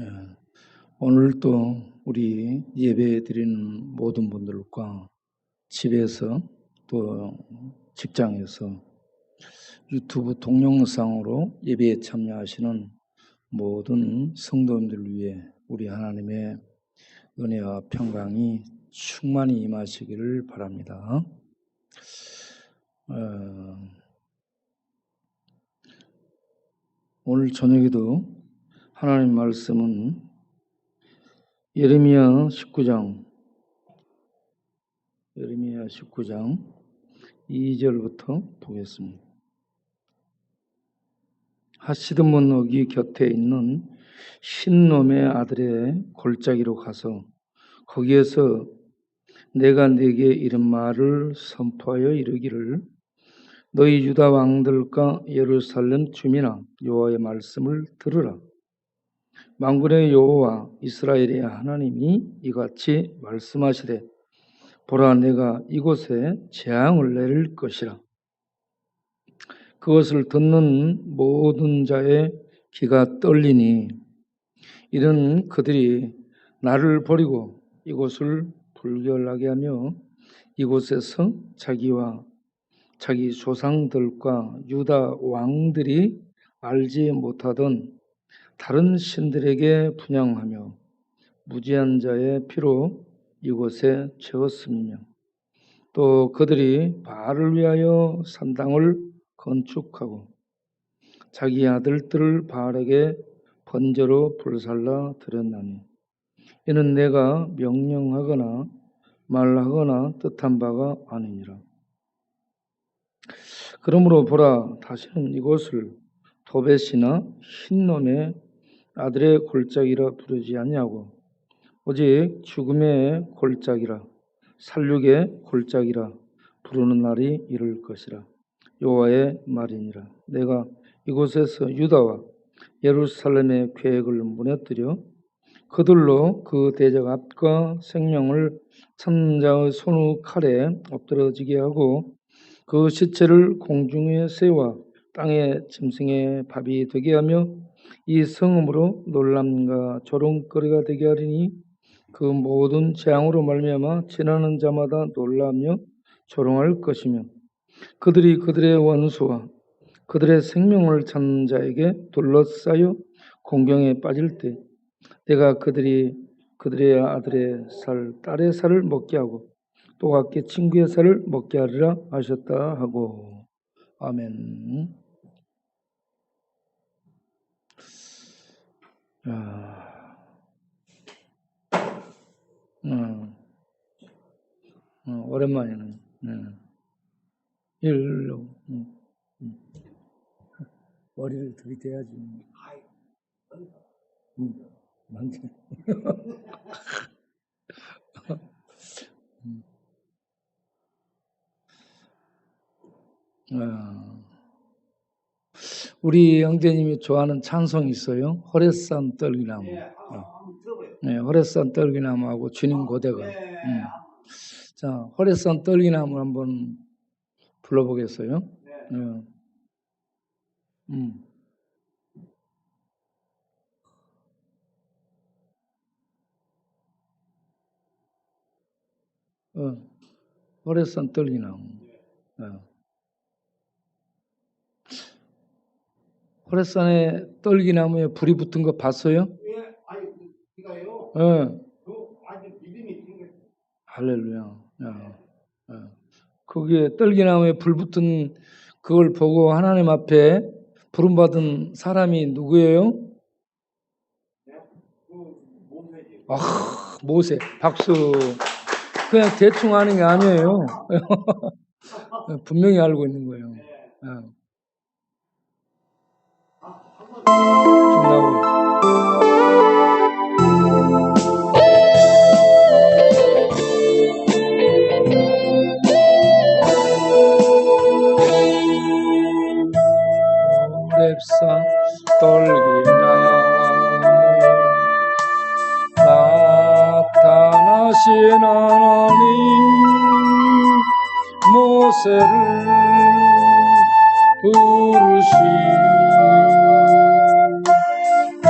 예, 오늘 또 우리 예배 드리는 모든 분들과 집에서 또 직장에서 유튜브 동영상으로 예배에 참여하시는 모든 성도님들을 위해 우리 하나님의 은혜와 평강이 충만히 임하시기를 바랍니다. 오늘 저녁에도 하나님 말씀은 예레미야 19장 2절부터 보겠습니다. 하시드몬 어기 곁에 있는 신놈의 아들의 골짜기로 가서 거기에서 내가 네게 이런 말을 선포하여 이르기를 너희 유다 왕들과 예루살렘 주민아 여호와의 말씀을 들으라. 만군의 여호와 이스라엘의 하나님이 이같이 말씀하시되 보라 내가 이곳에 재앙을 내릴 것이라. 그것을 듣는 모든 자의 귀가 떨리니 이는 그들이 나를 버리고 이곳을 불결하게 하며 이곳에서 자기와 자기 조상들과 유다 왕들이 알지 못하던 다른 신들에게 분향하며 무지한 자의 피로 이곳에 채웠음이며 또 그들이 바알을 위하여 산당을 건축하고 자기 아들들을 바알에게 번제로 불살라 드렸나니 이는 내가 명령하거나 말하거나 뜻한 바가 아니니라. 그러므로 보라 다시는 이곳을 도벳이나 흰놈의 아들의 골짜기라 부르지 아니하고 오직 죽음의 골짜기라 살육의 골짜기라 부르는 날이 이를 것이라. 여호와의 말이니라. 내가 이곳에서 유다와 예루살렘의 계획을 무너뜨려 그들로 그 대적 앞과 생명을 찾는 자의 손의 칼에 엎드러지게 하고 그 시체를 공중에 세워 땅의 짐승의 밥이 되게 하며 이 성읍으로 놀람과 조롱거리가 되게 하리니 그 모든 재앙으로 말미암아 지나는 자마다 놀라며 조롱할 것이며 그들이 그들의 원수와 그들의 생명을 찾는 자에게 둘러싸여 공경에 빠질 때 내가 그들의 아들의 살, 딸의 살을 먹게 하고 또 각기 친구의 살을 먹게 하리라 하셨다 하고. 아멘. 오랜만이네. 일로 머리를 들이대야지. 망치. 우리 형제님이 좋아하는 찬송이 있어요. 호레산 떨기나무. 네, 호레산 떨기나무하고 주님 고대가. 자, 호레산 떨기나무 한번 불러보겠어요. 네. 호레산 떨기나무. 호레산에 떨기나무에 불이 붙은 거 봤어요? 예, 아니, 이거요. 아주 믿음이 생겼어요. 할렐루야. 거기에 떨기나무에 불 붙은 그걸 보고 하나님 앞에 부름받은 사람이 누구예요? 모세. 박수. 그냥 대충 하는 게 아니에요. 분명히 알고 있는 거예요. 좀 나오고 있어요. 호렙산 떨기나무에 나타나신 하나님 모세를 부르시 주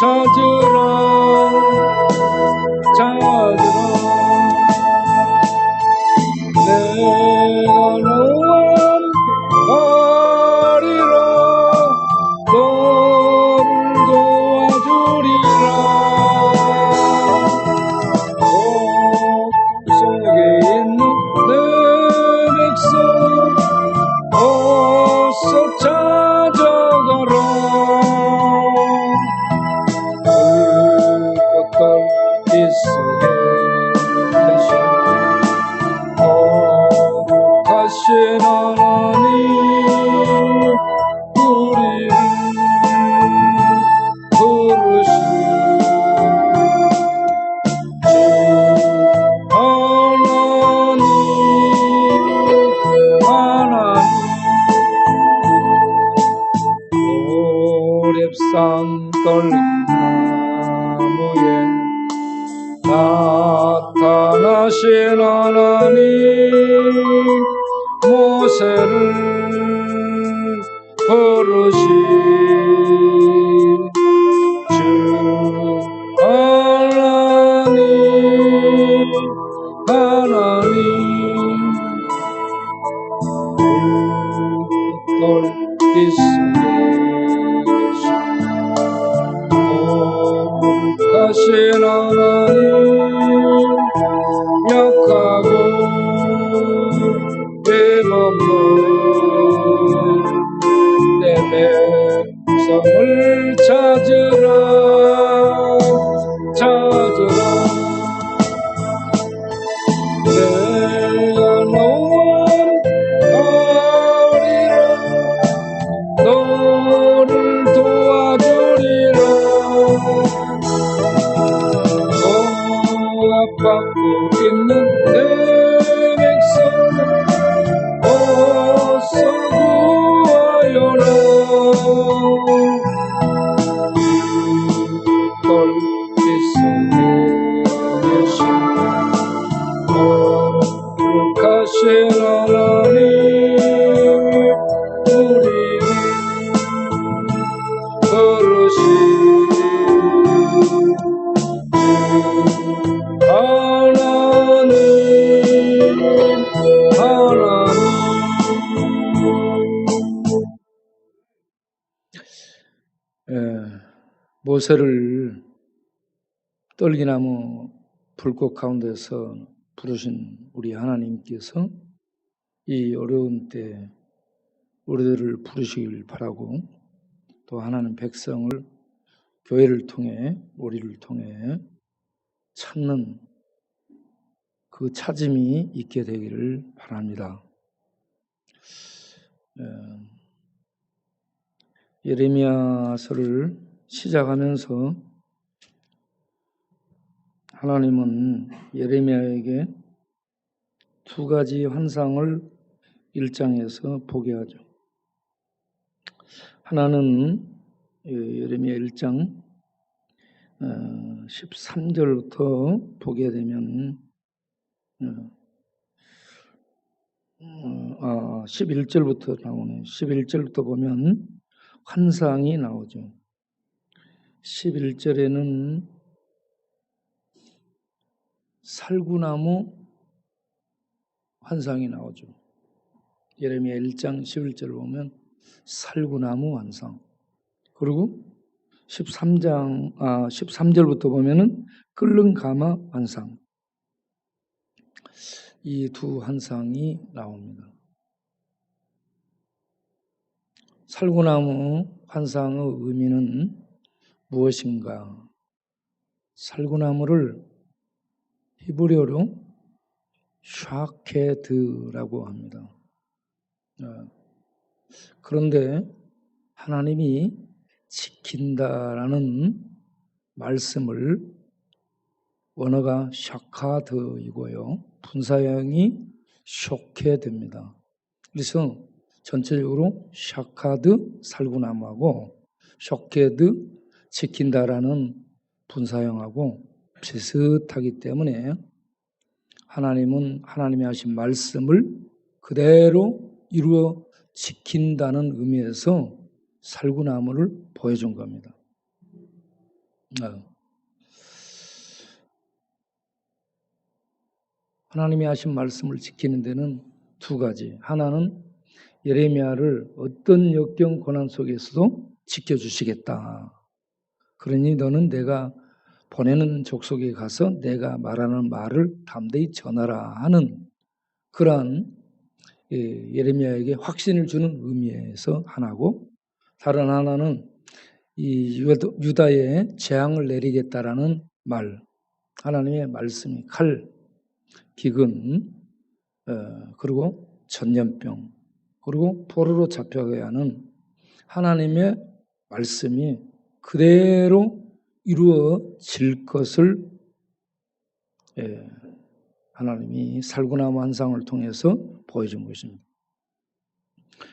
찾으라 내가 너와 가리라 너를 도와주리라 속에 있는 내 백성 어서 찾아가라 불꽃들 빛속에 계신 거룩하신 하나님 우리를 부르신 주 하나님 오렙산 떨린 나무에 나타나신 하나님 모세를 부르신 주 하나님 불꽃 빛속에 계신 거룩하신 하나님 약하고 힘없는 내 백성을 찾으라 내가 너와 가리라 너를 도와주리라 고압받고 있는 내 백성 어서 구하여라 빛속에 계신 거룩하신 하나님 우리를 부르신 모세를 떨기나무 불꽃 가운데서 부르신 우리 하나님께서 이 어려운 때 우리들을 부르시길 바라고 또 하나님 백성을 교회를 통해 우리를 통해 찾는 그 찾음이 있게 되기를 바랍니다. 예레미야서를 시작하면서 하나님은 예레미야에게 두 가지 환상을 1장에서 보게 하죠. 하나는 예레미야 1장 13절부터 보게 되면 11절부터 나오네. 11절부터 보면 환상이 나오죠. 11절에는 살구나무 환상이 나오죠. 예레미야 1장 11절을 보면 살구나무 환상. 그리고 13절부터 보면은 끓는 가마 환상. 이 두 환상이 나옵니다. 살구나무 환상의 의미는 무엇인가? 살구나무를 히브리어로 샤케드라고 합니다. 그런데 하나님이 지킨다라는 말씀을 원어가 샤카드이고요. 분사형이 쇼케드입니다. 그래서 전체적으로 샤카드 살구나무하고 쇼케드 지킨다라는 분사형하고 비슷하기 때문에 하나님은 하나님이 하신 말씀을 그대로 이루어 지킨다는 의미에서 살구나무를 보여준 겁니다. 하나님이 하신 말씀을 지키는 데는 두 가지. 하나는 예레미야를 어떤 역경 고난 속에서도 지켜주시겠다. 그러니 너는 내가 보내는 족속에 가서 내가 말하는 말을 담대히 전하라 하는 그러한 예레미야에게 확신을 주는 의미에서 하나고, 다른 하나는 이 유다에 재앙을 내리겠다라는 말, 하나님의 말씀이 칼, 기근, 그리고 전염병, 그리고 포로로 잡혀가야 하는 하나님의 말씀이 그대로 이루어질 것을 하나님이 살구나무 환상을 통해서 보여준 것입니다.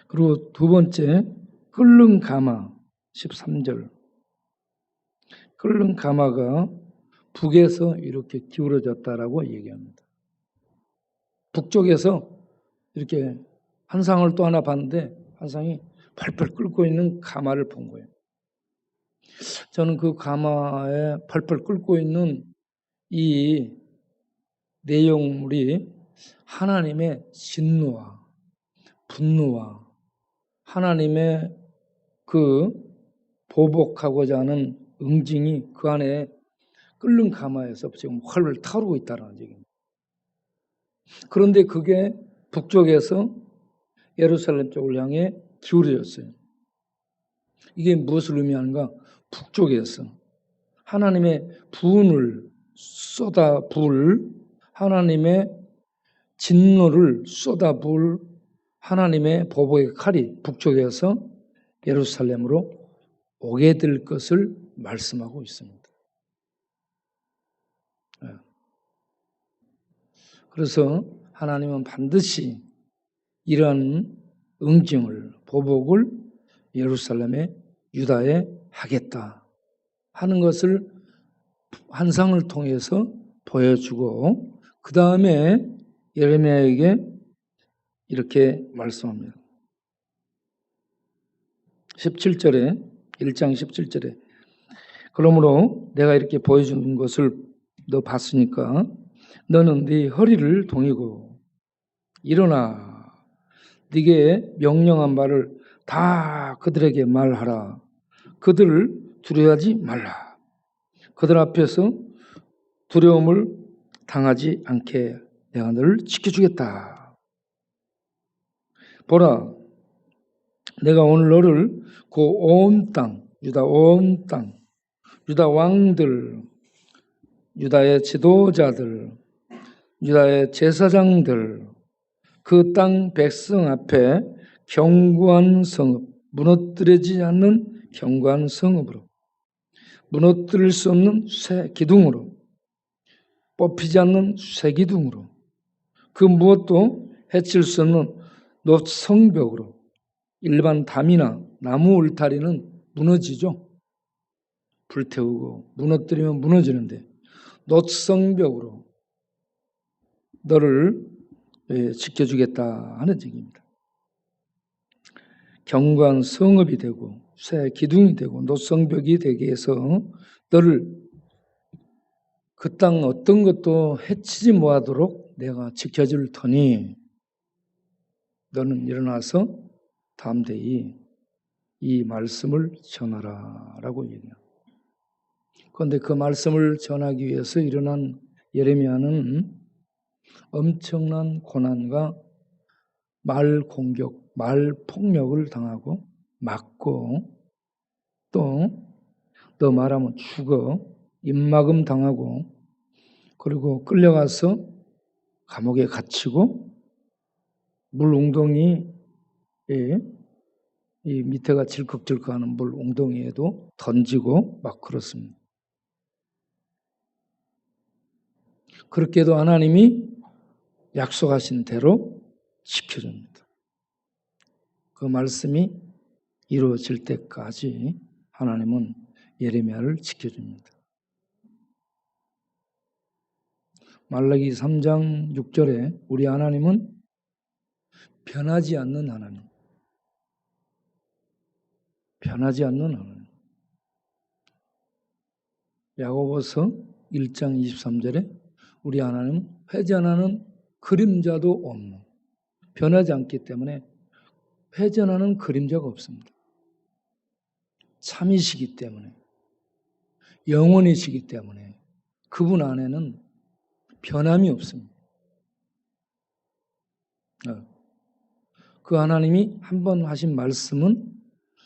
그리고 두 번째, 끓는 가마 13절. 끓는 가마가 북에서 이렇게 기울어졌다라고 얘기합니다. 북쪽에서 이렇게 환상을 또 하나 봤는데 환상이 펄펄 끓고 있는 가마를 본 거예요. 저는 그 가마에 펄펄 끓고 있는 이 내용물이 하나님의 진노와 분노와 하나님의 그 보복하고자 하는 응징이 그 안에 끓는 가마에서 지금 활활 타오르고 있다는 얘기입니다. 그런데 그게 북쪽에서 예루살렘 쪽을 향해 기울어졌어요. 이게 무엇을 의미하는가? 북쪽에서 하나님의 분을 쏟아부을, 하나님의 진노를 쏟아부을 하나님의 보복의 칼이 북쪽에서 예루살렘으로 오게 될 것을 말씀하고 있습니다. 그래서 하나님은 반드시 이런 응징을, 보복을 예루살렘에, 유다에 하겠다 하는 것을 환상을 통해서 보여주고, 그 다음에 예레미야에게 이렇게 말씀합니다. 17절에, 1장 17절에 그러므로 내가 이렇게 보여주는 것을 너 봤으니까 너는 네 허리를 동이고 일어나 네게 명령한 바를 다 그들에게 말하라. 그들을 두려워하지 말라. 그들 앞에서 두려움을 당하지 않게 내가 너를 지켜주겠다. 보라, 내가 오늘 너를 그 온 땅, 유다 온 땅, 유다 왕들, 유다의 지도자들, 유다의 제사장들, 그 땅 백성 앞에 견고한 성읍, 무너뜨리지 않는 견고한 성읍으로, 무너뜨릴 수 없는 새 기둥으로, 뽑히지 않는 새 기둥으로, 그 무엇도 해칠 수 없는 놋 성벽으로. 일반 담이나 나무 울타리는 무너지죠. 불태우고 무너뜨리면 무너지는데 놋 성벽으로 너를 지켜주겠다 하는 얘기입니다. 견고한 성읍이 되고 새 기둥이 되고 놋 성벽이 되게 해서 너를 그 땅 어떤 것도 해치지 못하도록 내가 지켜줄 터니 너는 일어나서 담대히 이 말씀을 전하라 라고 얘기해요. 그런데 그 말씀을 전하기 위해서 일어난 예레미야는 엄청난 고난과 말 공격, 말 폭력을 당하고 맞고 또 너 말하면 죽어 입막음 당하고 그리고 끌려가서 감옥에 갇히고 물 웅덩이 이 밑에가 질컥질컥하는 물 웅덩이에도 던지고 막 그렇습니다. 그렇게도 하나님이 약속하신 대로 지켜줍니다. 그 말씀이 이루어질 때까지 하나님은 예레미야를 지켜줍니다. 말라기 3장 6절에 우리 하나님은 변하지 않는 하나님, 변하지 않는 하나님. 야고보서 1장 23절에 우리 하나님은 회전하는 그림자도 없는, 변하지 않기 때문에 회전하는 그림자가 없습니다. 참이시기 때문에, 영원이시기 때문에 그분 안에는 변함이 없습니다. 그 하나님이 한 번 하신 말씀은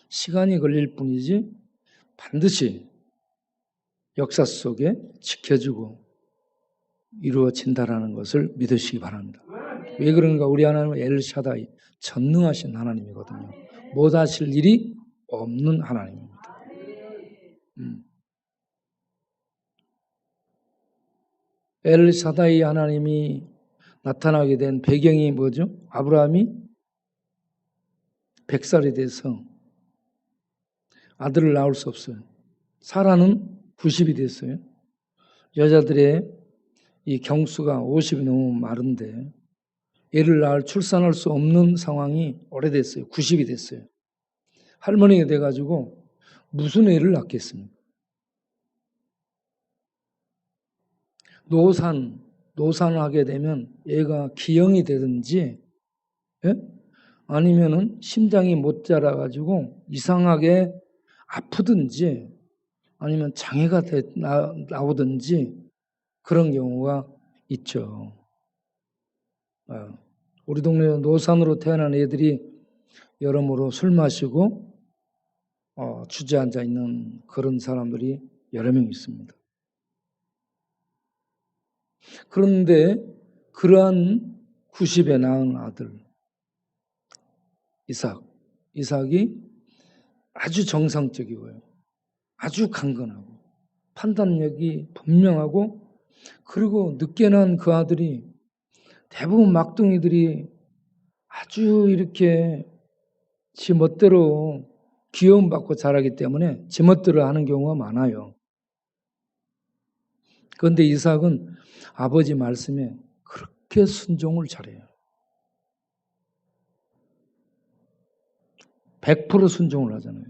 시간이 걸릴 뿐이지 반드시 역사 속에 지켜지고 이루어진다라는 것을 믿으시기 바랍니다. 왜 그런가? 우리 하나님은 엘샤다이, 전능하신 하나님이거든요. 못하실 일이 없는 하나님입니다. 엘샤다이 하나님이 나타나게 된 배경이 뭐죠? 아브라함이 100살이 돼서 아들을 낳을 수 없어요. 사라는 90이 됐어요. 여자들의 이 경수가 50이 너무 마른데 애를 낳을, 출산할 수 없는 상황이 오래됐어요. 90이 됐어요. 할머니가 돼가지고 무슨 애를 낳겠습니까? 노산하게 되면 애가 기형이 되든지, 예? 아니면은 심장이 못 자라가지고 이상하게 아프든지, 아니면 장애가 나오든지 그런 경우가 있죠. 우리 동네 노산으로 태어난 애들이 여러모로 술 마시고 주저앉아 있는 그런 사람들이 여러 명 있습니다. 그런데 그러한 90에 낳은 아들 이삭이 아주 정상적이고요. 아주 강건하고 판단력이 분명하고, 그리고 늦게 난 그 아들이 대부분 막둥이들이 아주 이렇게 지 멋대로 귀여움받고 자라기 때문에 지 멋대로 하는 경우가 많아요. 그런데 이삭은 아버지 말씀에 그렇게 순종을 잘해요. 100% 순종을 하잖아요.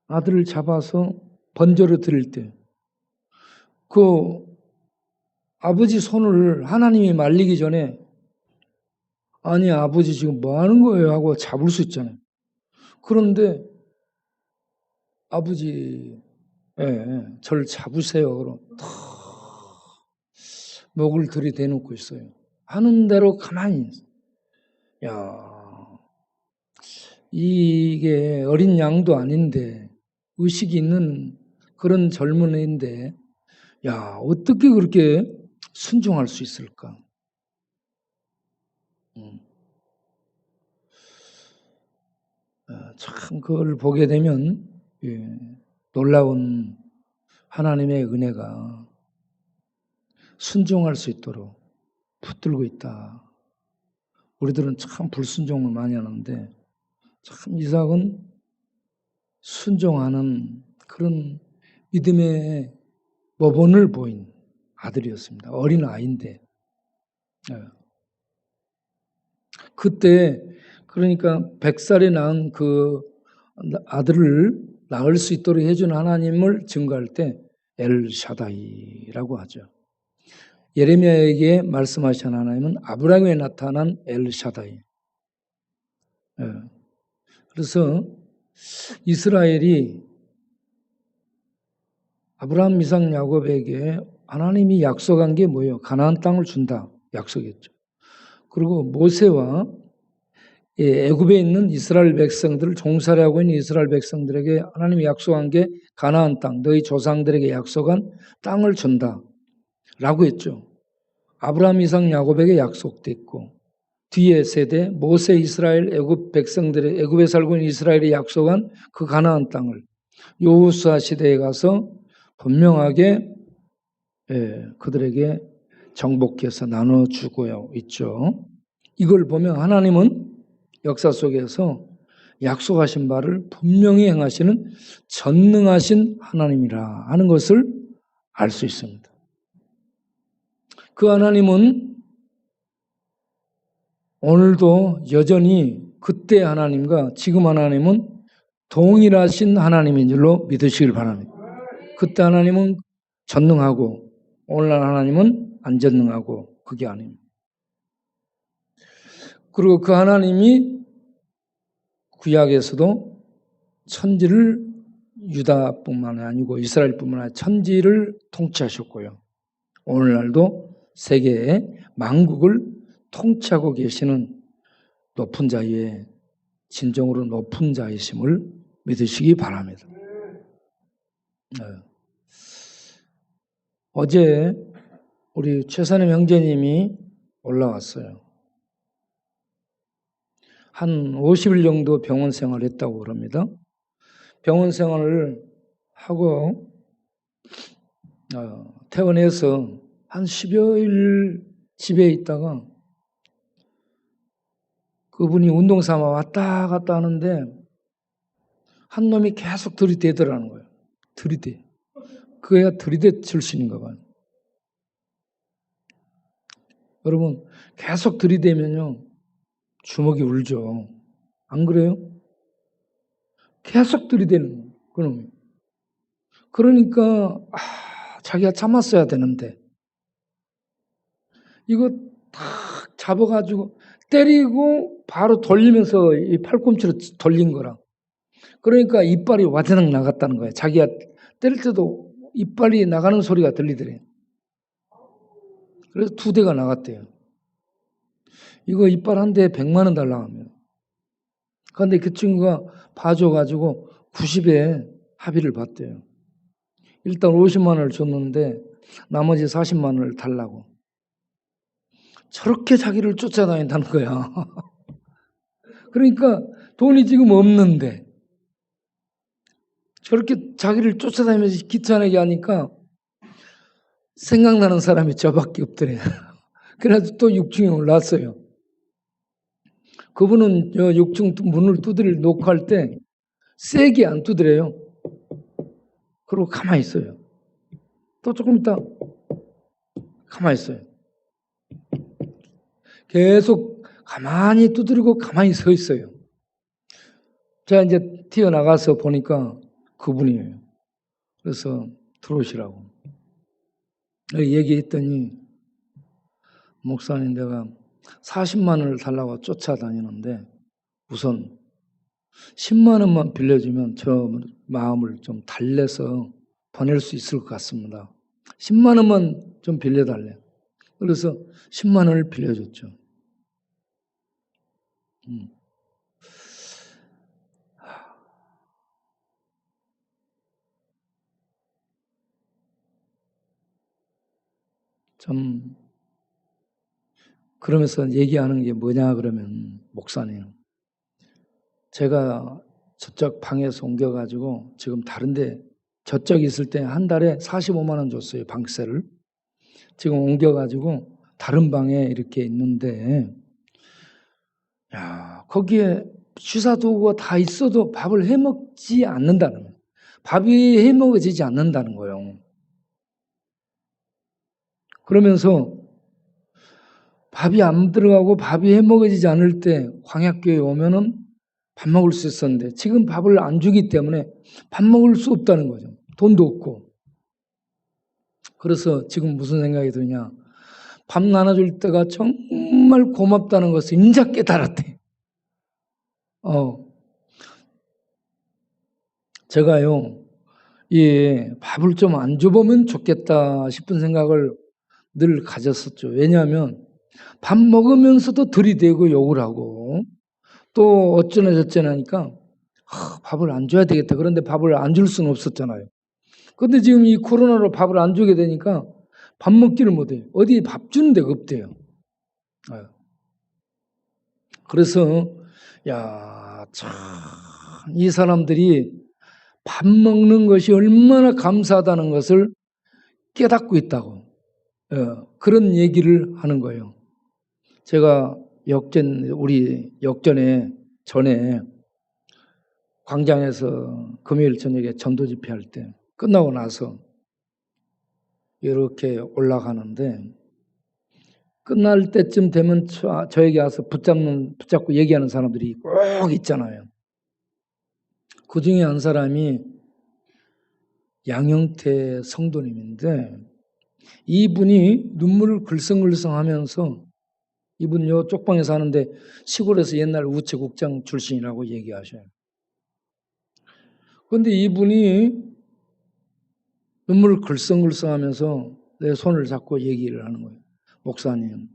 아들을 잡아서 번제로 드릴 때 그 아버지 손을 하나님이 말리기 전에, 아니 아버지 지금 뭐 하는 거예요? 하고 잡을 수 있잖아요. 그런데 아버지 저를 잡으세요. 그럼 목을 들이대놓고 있어요. 하는 대로 가만히 있어요. 야, 이게 어린 양도 아닌데, 의식이 있는 그런 젊은 애인데, 야, 어떻게 그렇게 순종할 수 있을까? 참 그걸 보게 되면 놀라운 하나님의 은혜가 순종할 수 있도록 붙들고 있다. 우리들은 참 불순종을 많이 하는데 참 이삭은 순종하는 그런 믿음의 모본을 보인 아들이었습니다. 어린 아이인데. 그때 그러니까 100살에 낳은 그 아들을 낳을 수 있도록 해준 하나님을 증거할 때 엘샤다이라고 하죠. 예레미야에게 말씀하신 하나님은 아브라함에 나타난 엘샤다이. 그래서 이스라엘이 아브라함, 이삭, 야곱에게 하나님이 약속한 게 뭐예요? 가나안 땅을 준다 약속했죠. 그리고 모세와 애굽에 있는 이스라엘 백성들을 종살이 하고 있는 이스라엘 백성들에게 하나님이 약속한 게 가나안 땅, 너희 조상들에게 약속한 땅을 준다라고 했죠. 아브라함, 이삭, 야곱에게 약속됐고, 뒤에 세대 모세, 이스라엘, 애굽 백성들의, 애굽에 살고 있는 이스라엘이 약속한 그 가나안 땅을 여호수아 시대에 가서 분명하게 그들에게 정복해서 나눠주고 있죠. 이걸 보면 하나님은 역사 속에서 약속하신 바를 분명히 행하시는 전능하신 하나님이라 하는 것을 알 수 있습니다. 그 하나님은 오늘도 여전히 그때 하나님과 지금 하나님은 동일하신 하나님인 줄로 믿으시길 바랍니다. 그때 하나님은 전능하고 오늘날 하나님은 안 전능하고 그게 아닙니다. 그리고 그 하나님이 구약에서도 천지를 유다뿐만 아니고 이스라엘뿐만 아니라 천지를 통치하셨고요. 오늘날도 세계의 만국을 통치하고 계시는 높은 자의 진정으로 높은 자이심을 믿으시기 바랍니다. 네. 어제 우리 최선임 형제님이 올라왔어요. 한 50일 정도 병원 생활을 했다고 그럽니다. 병원 생활을 하고 퇴원해서 한 10여일 집에 있다가 그분이 운동삼아 왔다 갔다 하는데 한 놈이 계속 들이대더라는 거예요. 들이대. 그 애가 들이대 출신인가 봐요. 여러분 계속 들이대면요 주먹이 울죠. 안 그래요? 계속 들이대는 거예요. 그놈이. 그러니까 자기가 참았어야 되는데 이거 탁 잡아가지고 때리고 바로 돌리면서 이 팔꿈치로 돌린 거라. 그러니까 이빨이 와드락 나갔다는 거예요. 자기가 때릴 때도 이빨이 나가는 소리가 들리더래요. 그래서 2대가 나갔대요. 이거 이빨 한 대에 100만 원 달라고 합니다. 그런데 그 친구가 봐줘가지고 90에 합의를 봤대요. 일단 50만 원을 줬는데 나머지 40만 원을 달라고. 저렇게 자기를 쫓아다닌다는 거야. 그러니까 돈이 지금 없는데 저렇게 자기를 쫓아다니면서 귀찮게 하니까 생각나는 사람이 저밖에 없더래. 그래서 또 6층에 올랐어요. 그분은 6층 문을 놓고 할 때 세게 안 두드려요. 그리고 가만히 있어요. 또 조금 있다 가만히 있어요. 계속 가만히 두드리고 가만히 서 있어요. 제가 이제 튀어나가서 보니까 그분이에요. 그래서 들어오시라고 얘기했더니 목사님 내가 40만 원을 달라고 쫓아다니는데 우선 10만 원만 빌려주면 저 마음을 좀 달래서 보낼 수 있을 것 같습니다. 10만 원만 좀 빌려달래요. 그래서 10만 원을 빌려줬죠. 좀 그러면서 얘기하는 게 뭐냐 그러면 목사님 제가 저쪽 방에서 옮겨가지고 지금 다른데 저쪽 있을 때 한 달에 45만 원 줬어요. 방세를. 지금 옮겨가지고 다른 방에 이렇게 있는데 야 거기에 취사도구가 다 있어도 밥을 해먹지 않는다는 거예요. 밥이 해먹어지지 않는다는 거예요. 그러면서 밥이 안 들어가고 밥이 해먹어지지 않을 때 광약교회 오면은 밥 먹을 수 있었는데 지금 밥을 안 주기 때문에 밥 먹을 수 없다는 거죠. 돈도 없고. 그래서 지금 무슨 생각이 드냐. 밥 나눠줄 때가 정말 고맙다는 것을 인자 깨달았대. 제가요, 밥을 좀 안 줘보면 좋겠다 싶은 생각을 늘 가졌었죠. 왜냐하면 밥 먹으면서도 들이대고 욕을 하고 또 어쩌나 저쩌나 하니까 밥을 안 줘야 되겠다. 그런데 밥을 안 줄 수는 없었잖아요. 그런데 지금 이 코로나로 밥을 안 주게 되니까 밥 먹지를 못해요. 어디 밥 주는 데가 없대요. 그래서 참 이 사람들이 밥 먹는 것이 얼마나 감사하다는 것을 깨닫고 있다고 그런 얘기를 하는 거예요. 제가 우리 역전에 전에 광장에서 금요일 저녁에 전도 집회할 때 끝나고 나서 이렇게 올라가는데 끝날 때쯤 되면 저에게 와서 붙잡고 얘기하는 사람들이 꼭 있잖아요. 그 중에 한 사람이 양영태 성도님인데 이분이 눈물을 글썽글썽하면서 이분 쪽방에 사는데 시골에서 옛날 우체국장 출신이라고 얘기하셔요. 그런데 이분이 눈물을 글썽글썽하면서 내 손을 잡고 얘기를 하는 거예요. 목사님,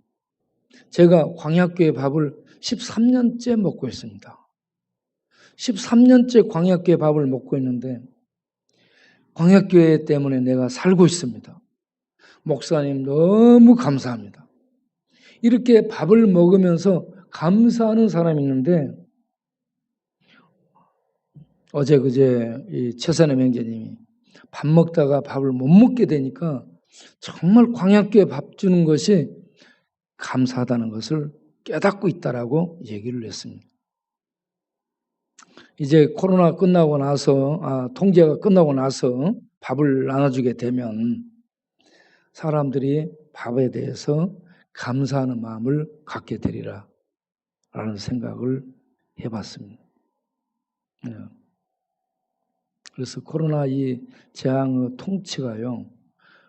제가 광야교회 밥을 13년째 먹고 있습니다. 13년째 광야교회 밥을 먹고 있는데 광야교회 때문에 내가 살고 있습니다. 목사님 너무 감사합니다. 이렇게 밥을 먹으면서 감사하는 사람이 있는데 어제 그제 이 최선의 명제님이 밥 먹다가 밥을 못 먹게 되니까 정말 광야교회 밥 주는 것이 감사하다는 것을 깨닫고 있다라고 얘기를 했습니다. 이제 코로나 끝나고 나서 통제가 끝나고 나서 밥을 나눠주게 되면 사람들이 밥에 대해서 감사하는 마음을 갖게 되리라 라는 생각을 해봤습니다. 그래서 코로나 이 재앙의 통치가요,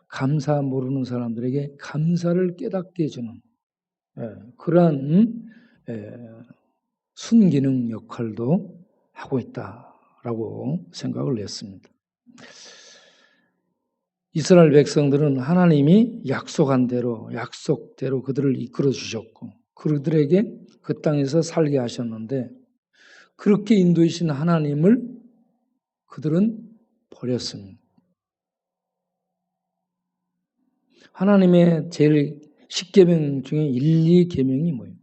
감사 모르는 사람들에게 감사를 깨닫게 해주는 그러한 순기능 역할도 하고 있다라고 생각을 했습니다. 이스라엘 백성들은 하나님이 약속대로 그들을 이끌어 주셨고 그들에게 그 땅에서 살게 하셨는데 그렇게 인도하신 하나님을 그들은 버렸습니다. 하나님의 제일 10계명 중에 1, 2계명이 뭐예요?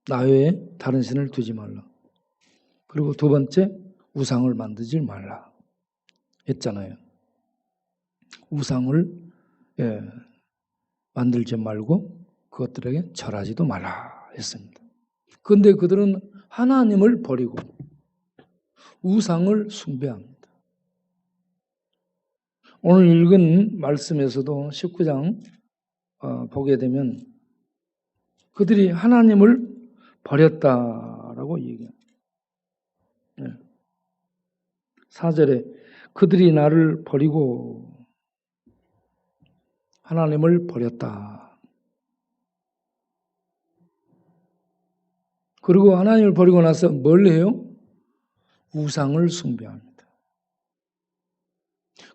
나 외에 다른 신을 두지 말라. 그리고 두 번째, 우상을 만들지 말라 했잖아요. 우상을 만들지 말고 그것들에게 절하지도 말라 했습니다. 그런데 그들은 하나님을 버리고 우상을 숭배합니다. 오늘 읽은 말씀에서도 19장 보게 되면 그들이 하나님을 버렸다라고 얘기합니다. 4절에 그들이 나를 버리고 하나님을 버렸다. 그리고 하나님을 버리고 나서 뭘 해요? 우상을 숭배합니다.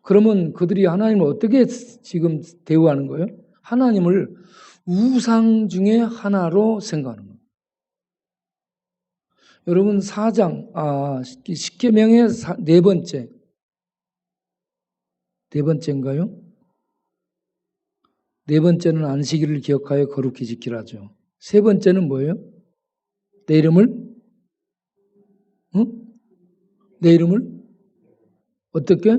그러면 그들이 하나님을 어떻게 지금 대우하는 거예요? 하나님을 우상 중에 하나로 생각하는 거예요. 여러분 4장 10계명의 네 번째인가요? 네 번째는 안식일을 기억하여 거룩히 지키라죠. 세 번째는 뭐예요? 내 이름을 어떻게?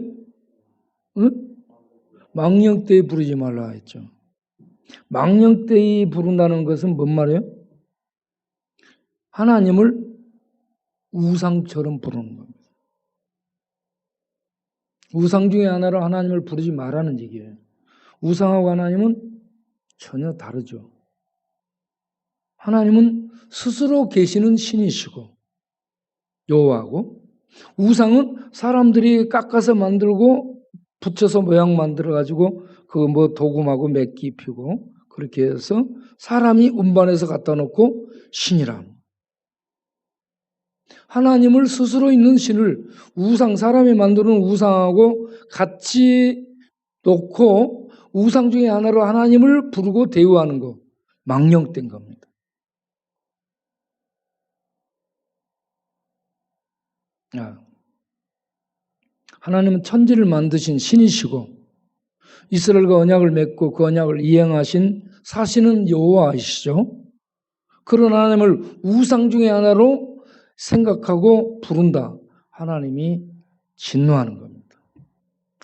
망령되이 부르지 말라 했죠. 망령되이 부른다는 것은 뭔 말이에요? 하나님을 우상처럼 부르는 겁니다. 우상 중에 하나로 하나님을 부르지 말라는 얘기예요. 우상하고 하나님은 전혀 다르죠. 하나님은 스스로 계시는 신이시고 여호와고, 우상은 사람들이 깎아서 만들고 붙여서 모양 만들어가지고 그 도금하고 맥기 입히고 그렇게 해서 사람이 운반해서 갖다 놓고 신이라. 하나님을 스스로 있는 신을 사람이 만드는 우상하고 같이 놓고 우상 중에 하나로 하나님을 부르고 대우하는 거, 망령된 겁니다. 하나님은 천지를 만드신 신이시고 이스라엘과 언약을 맺고 그 언약을 이행하신 사시는 여호와이시죠. 그런 하나님을 우상 중에 하나로 생각하고 부른다. 하나님이 진노하는 겁니다.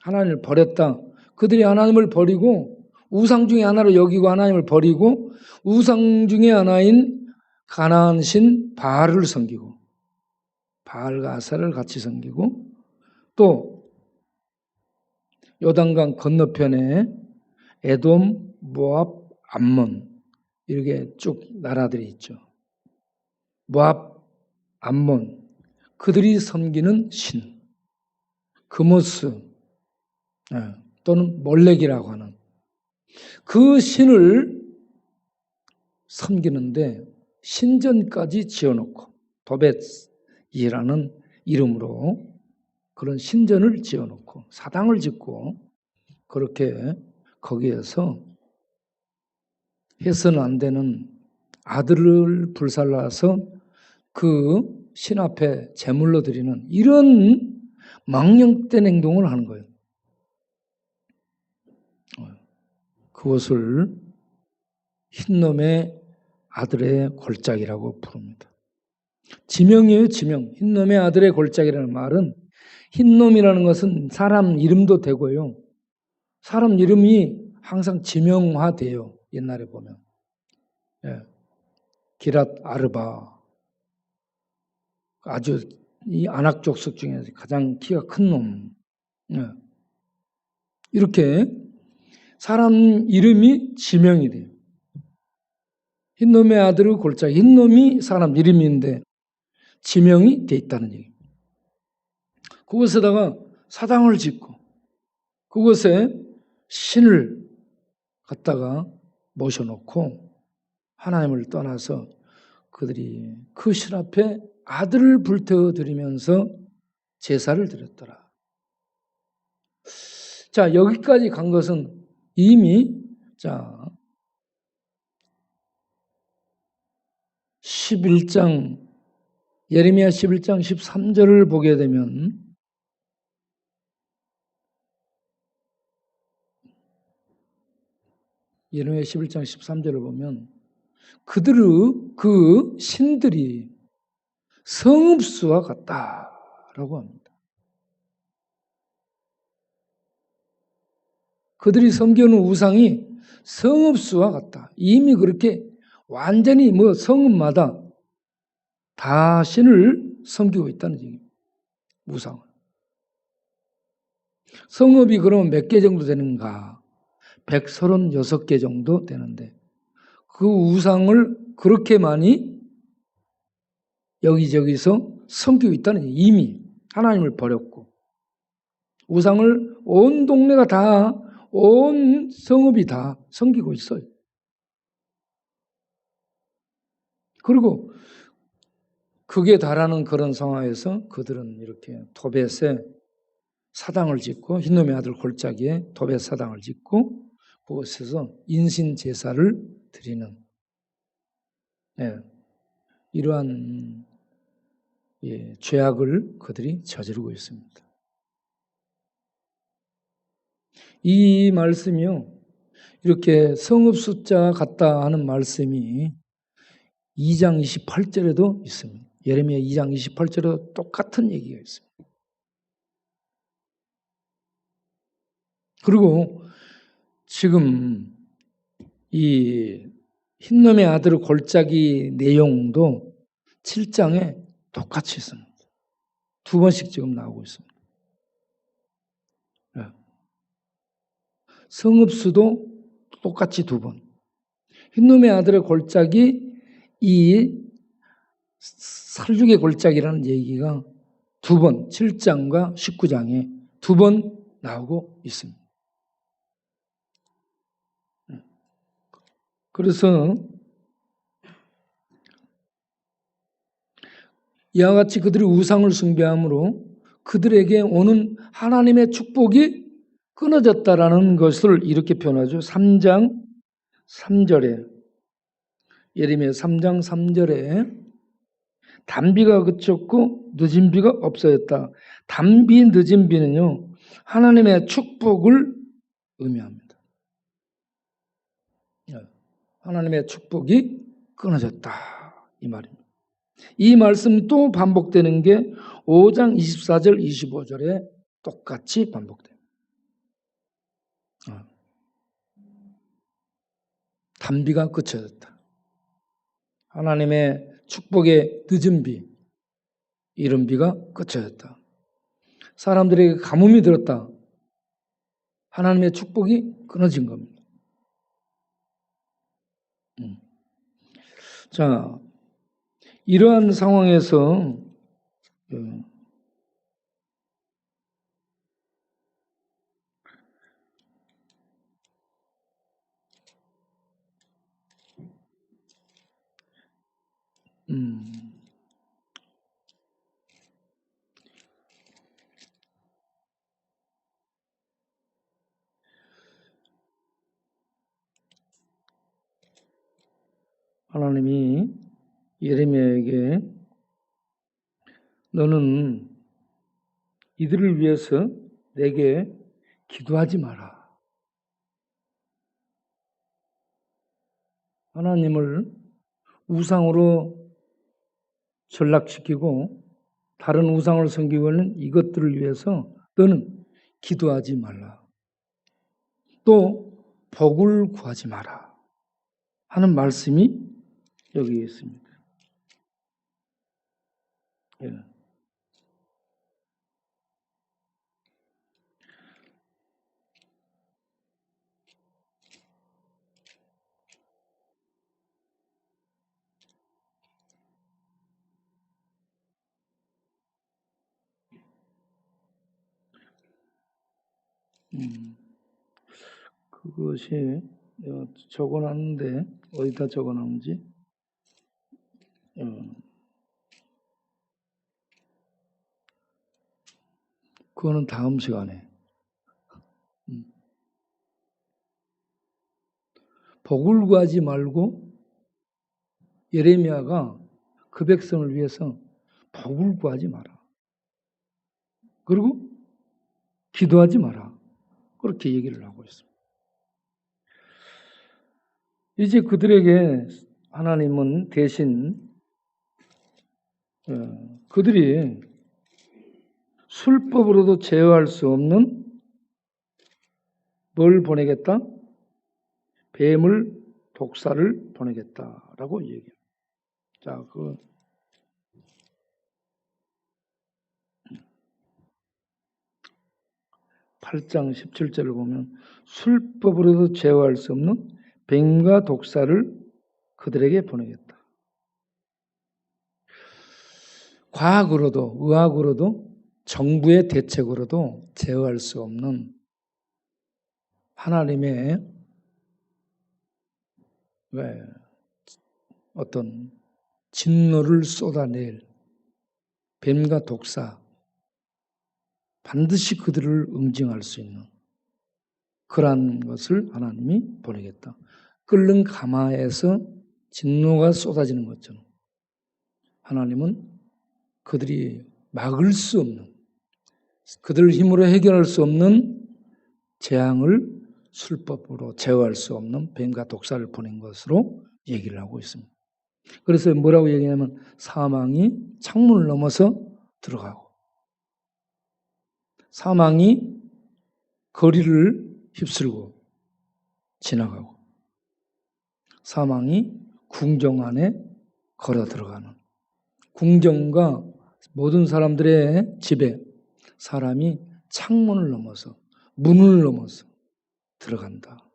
하나님을 버렸다. 그들이 하나님을 버리고 우상 중에 하나로 여기고 하나님을 버리고 우상 중에 하나인 가나안 신 바알을 섬기고 바알과 아사를 같이 섬기고 또 요단강 건너편에 에돔, 모압, 암몬 이렇게 쭉 나라들이 있죠. 모압, 암몬 그들이 섬기는 신, 그모스 또는 몰렉이라고 하는 그 신을 섬기는데 신전까지 지어놓고 도벳이라는 이름으로 그런 신전을 지어놓고 사당을 짓고 그렇게 거기에서 해서는 안 되는 아들을 불살라서 그 신 앞에 제물로 드리는 이런 망령된 행동을 하는 거예요. 그것을 흰놈의 아들의 골짜기라고 부릅니다. 지명이에요, 지명. 흰놈의 아들의 골짜기라는 말은 흰놈이라는 것은 사람 이름도 되고요. 사람 이름이 항상 지명화돼요. 옛날에 보면. 기랏 아르바. 아주 이 아낙 족속 중에서 가장 키가 큰 놈. 이렇게 사람 이름이 지명이 돼요. 흰놈의 아들의 골짜기. 흰놈이 사람 이름인데 지명이 돼 있다는 얘기입니다. 그곳에다가 사당을 짓고 그곳에 신을 갖다가 모셔놓고 하나님을 떠나서 그들이 그 신 앞에 아들을 불태워 드리면서 제사를 드렸더라. 자, 여기까지 간 것은 이미 11장 예레미야 11장 13절을 보게 되면 예레미야 11장 13절을 보면 그들의 그 신들이 성읍수와 같다라고 합니다. 그들이 섬기는 우상이 성읍수와 같다. 이미 그렇게 완전히 성읍마다 다 신을 섬기고 있다는 얘기입니다. 우상을. 성읍이 그러면 몇 개 정도 되는가? 136개 정도 되는데 그 우상을 그렇게 많이 여기저기서 섬기고 있다는 얘기예요. 이미 하나님을 버렸고 우상을 온 동네가 다 온 성읍이 다 섬기고 있어요. 그리고 극에 달하는 그런 상황에서 그들은 이렇게 도벳에 사당을 짓고 흰놈의 아들 골짜기에 도벳 사당을 짓고 그곳에서 인신 제사를 드리는 이러한 죄악을 그들이 저지르고 있습니다. 이 말씀이요, 이렇게 성읍 숫자 같다 하는 말씀이 2장 28절에도 있습니다. 예레미야 2장 28절에도 똑같은 얘기가 있습니다. 그리고 지금 이 흰놈의 아들 골짜기 내용도 7장에 똑같이 있습니다. 2번씩 지금 나오고 있습니다. 성읍수도 똑같이 2번. 흰놈의 아들의 골짜기 이 살육의 골짜기라는 얘기가 2번 7장과 19장에 2번 나오고 있습니다. 그래서 이와 같이 그들이 우상을 숭배함으로 그들에게 오는 하나님의 축복이 끊어졌다라는 것을 이렇게 표현하죠. 3장 3절에 예레미야 3장 3절에 단비가 그쳤고 늦은 비가 없어졌다. 단비 늦은 비는요 하나님의 축복을 의미합니다. 하나님의 축복이 끊어졌다 이 말입니다. 이 말씀이 또 반복되는 게 5장 24절 25절에 똑같이 반복됩니다. 단비가 그쳐졌다. 하나님의 축복의 늦은 비, 이른 비가 그쳐졌다. 사람들에게 가뭄이 들었다. 하나님의 축복이 끊어진 겁니다. 자, 이러한 상황에서 예. 하나님이 예레미야에게 너는 이들을 위해서 내게 기도하지 마라. 하나님을 우상으로 전락시키고 다른 우상을 섬기고 있는 이것들을 위해서 너는 기도하지 말라. 또 복을 구하지 마라 하는 말씀이 여기 있습니다. 예. 그것이 적어놨는데 어디다 적어놨는지 그거는 다음 시간에 복을 구하지 말고 예레미야가 그 백성을 위해서 복을 구하지 마라. 그리고 기도하지 마라. 그렇게 얘기를 하고 있습니다. 이제 그들에게 하나님은 대신 그들이 술법으로도 제어할 수 없는 뭘 보내겠다? 뱀을 독사를 보내겠다라고 얘기해요. 자, 8장 17절을 보면 술법으로도 제어할 수 없는 뱀과 독사를 그들에게 보내겠다. 과학으로도 의학으로도 정부의 대책으로도 제어할 수 없는 하나님의 어떤 진노를 쏟아낼 뱀과 독사, 반드시 그들을 응징할 수 있는 그러한 것을 하나님이 보내겠다. 끓는 가마에서 진노가 쏟아지는 것처럼 하나님은 그들이 막을 수 없는, 그들 힘으로 해결할 수 없는 재앙을 술법으로 제어할 수 없는 뱀과 독사를 보낸 것으로 얘기를 하고 있습니다. 그래서 뭐라고 얘기하냐면 사망이 창문을 넘어서 들어가고 사망이 거리를 휩쓸고 지나가고 사망이 궁정 안에 걸어 들어가는, 궁정과 모든 사람들의 집에 사람이 창문을 넘어서 문을 넘어서 들어간다.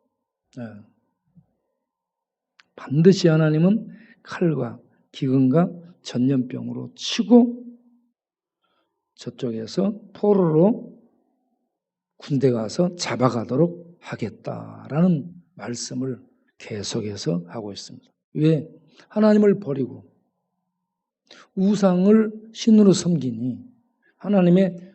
반드시 하나님은 칼과 기근과 전염병으로 치고 저쪽에서 포로로 군대 가서 잡아가도록 하겠다라는 말씀을 계속해서 하고 있습니다. 왜? 하나님을 버리고 우상을 신으로 섬기니 하나님의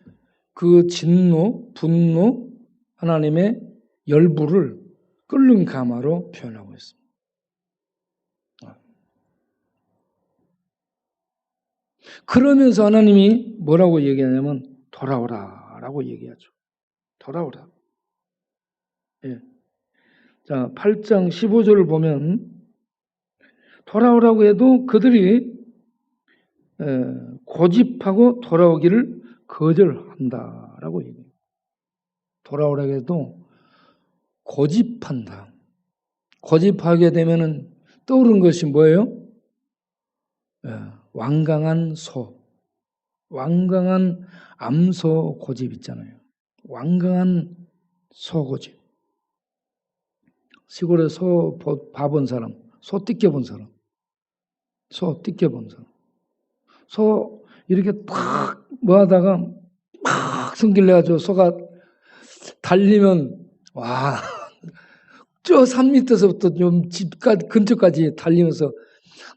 그 진노, 분노, 하나님의 열불을 끓는 가마로 표현하고 있습니다. 그러면서 하나님이 뭐라고 얘기하냐면 돌아오라라고 얘기하죠. 돌아오라. 예. 자, 8장 15절을 보면 돌아오라고 해도 그들이 고집하고 돌아오기를 거절한다라고 얘기해요. 돌아오라고 해도 고집한다. 고집하게 되면은 떠오르는 것이 뭐예요? 완강한 소, 완강한 암소 고집 있잖아요. 완강한 소 고집. 시골에 소 봐본 사람, 소 띠껴본 사람, 소 띠껴본 사람. 소 이렇게 탁 뭐하다가 막 성질 내가지고 소가 달리면 와, 저 산 밑에서부터 좀 집 근처까지 달리면서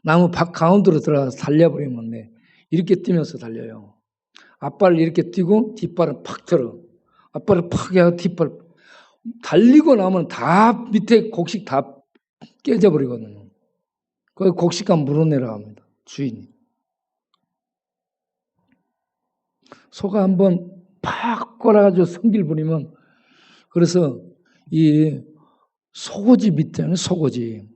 나무 밖 가운데로 들어가서 달려버리면 네, 이렇게 뛰면서 달려요. 앞발을 이렇게 뛰고 뒷발은 팍 들어. 앞발을 팍 하고 뒷발 달리고 나면 다 밑에 곡식 다 깨져버리거든요. 그 곡식감 물어내라 합니다. 주인이. 소가 한번 팍 꼬라가지고 성질 부리면 그래서 이 속고집 있잖아요. 속고집.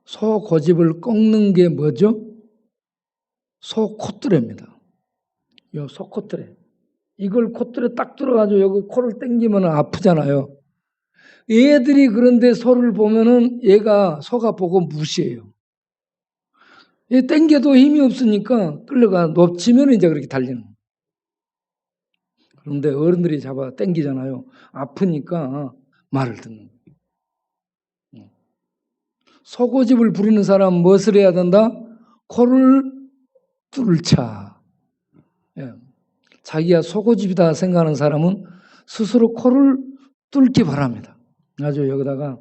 소 고집을 꺾는 게 뭐죠? 소 콧뚜레입니다. 요 소 콧뚜레. 이걸 콧뚜레 딱 들어가지고 여기 코를 당기면 아프잖아요. 얘들이 그런데 소를 보면은 얘가 소가 보고 무시해요. 얘 당겨도 힘이 없으니까 끌려가 놓치면 이제 그렇게 달리는 거예요. 그런데 어른들이 잡아 당기잖아요. 아프니까 말을 듣는 거예요. 소고집을 부리는 사람은 무엇을 해야 된다? 코를 뚫자. 예. 자기가 소고집이다 생각하는 사람은 스스로 코를 뚫기 바랍니다. 아주 여기다가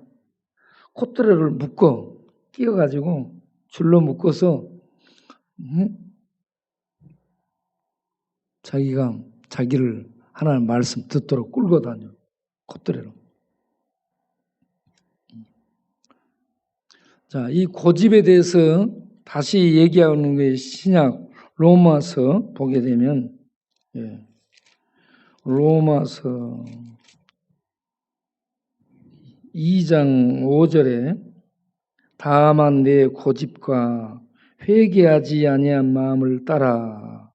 콧뚜레를 묶어 끼워가지고 줄로 묶어서 자기를 하나님 말씀 듣도록 끌고 다녀. 콧뚜레로. 자, 이 고집에 대해서 다시 얘기하는 게 신약 로마서 보게 되면 로마서 2장 5절에 다만 내 고집과 회개하지 아니한 마음을 따라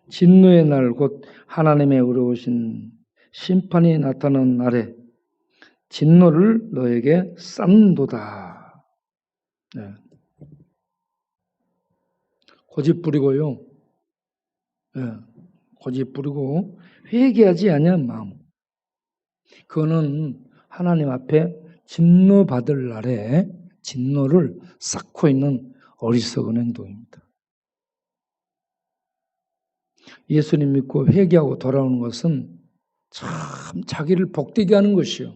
진노의 날 곧 하나님의 의로우신 심판이 나타나는 날에 진노를 너에게 싼도다. 네. 고집 부리고요. 네. 고집 부리고 회개하지 아니한 마음. 그거는 하나님 앞에 진노받을 날에 진노를 쌓고 있는 어리석은 행동입니다. 예수님 믿고 회개하고 돌아오는 것은 참 자기를 복되게 하는 것이요.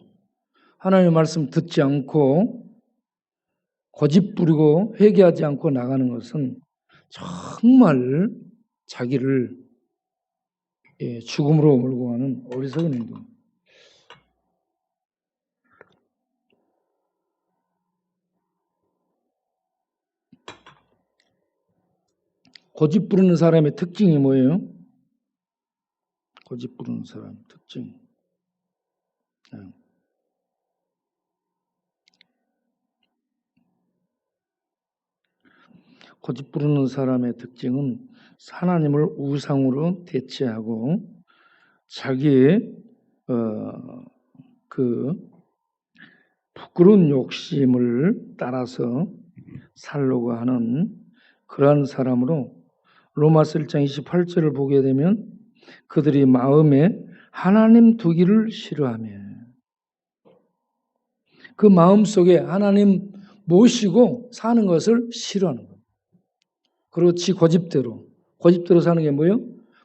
하나님의 말씀 듣지 않고 고집 부리고 회개하지 않고 나가는 것은 정말 자기를 죽음으로 몰고 가는 어리석은 행동입니다. 고집 부리는 사람의 특징이 뭐예요? 고집 부리는 사람의 특징. 고집 부리는 사람의 특징은 하나님을 우상으로 대체하고 자기의 그 부끄러운 욕심을 따라서 살려고 하는 그러한 사람으로 로마서 1장 28절을 보게 되면 그들이 마음에 하나님 두기를 싫어하며 그 마음속에 하나님 모시고 사는 것을 싫어하는 거예요. 그리고 지 고집대로 사는 게 뭐예요?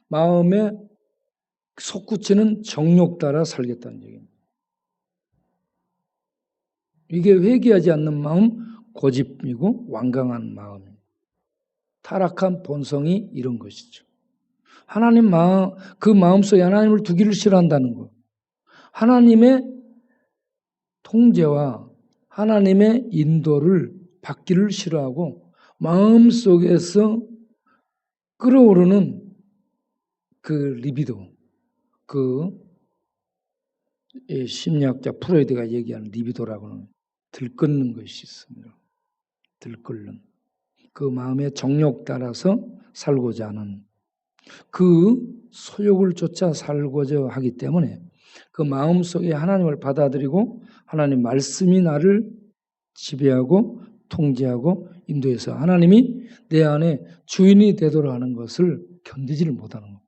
마음에 솟구치는 정욕 따라 살겠다는 얘기입니다. 이게 회개하지 않는 마음, 고집이고 완강한 마음입니다. 타락한 본성이 이런 것이죠. 하나님 그 마음속에 하나님을 두기를 싫어한다는 것. 하나님의 통제와 하나님의 인도를 받기를 싫어하고 마음속에서 끓어오르는 그 리비도, 그 심리학자 프로이드가 얘기하는 리비도라고는 들끓는 것이 있습니다. 들끓는. 그 마음의 정욕 따라서 살고자 하는 그 소욕을 쫓아 살고자 하기 때문에 그 마음속에 하나님을 받아들이고 하나님 말씀이 나를 지배하고 통제하고 인도해서 하나님이 내 안에 주인이 되도록 하는 것을 견디지를 못하는 거예요.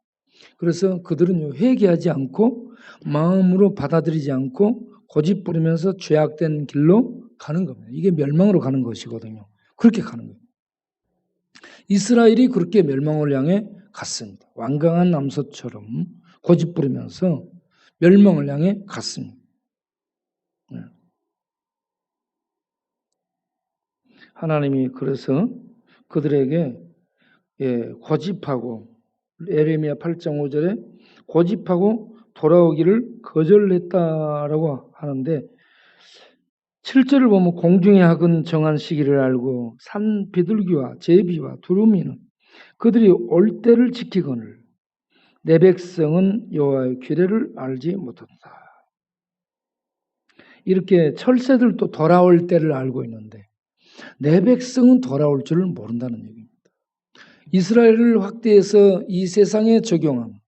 그래서 그들은 회개하지 않고 마음으로 받아들이지 않고 고집 부리면서 죄악된 길로 가는 겁니다. 이게 멸망으로 가는 것이거든요. 그렇게 가는 거예요. 이스라엘이 그렇게 멸망을 향해 갔습니다. 완강한 남소처럼 고집 부리면서 멸망을 향해 갔습니다. 하나님이 그래서 그들에게 고집하고 예레미야 8장 5절에 고집하고 돌아오기를 거절했다라고 하는데 7절을 보면 공중의 학은 정한 시기를 알고 산 비둘기와 제비와 두루미는 그들이 올 때를 지키거늘 내 백성은 여호와의 규례를 알지 못한다. 이렇게 철새들도 돌아올 때를 알고 있는데 내 백성은 돌아올 줄을 모른다는 얘기입니다. 이스라엘을 확대해서 이 세상에 적용하면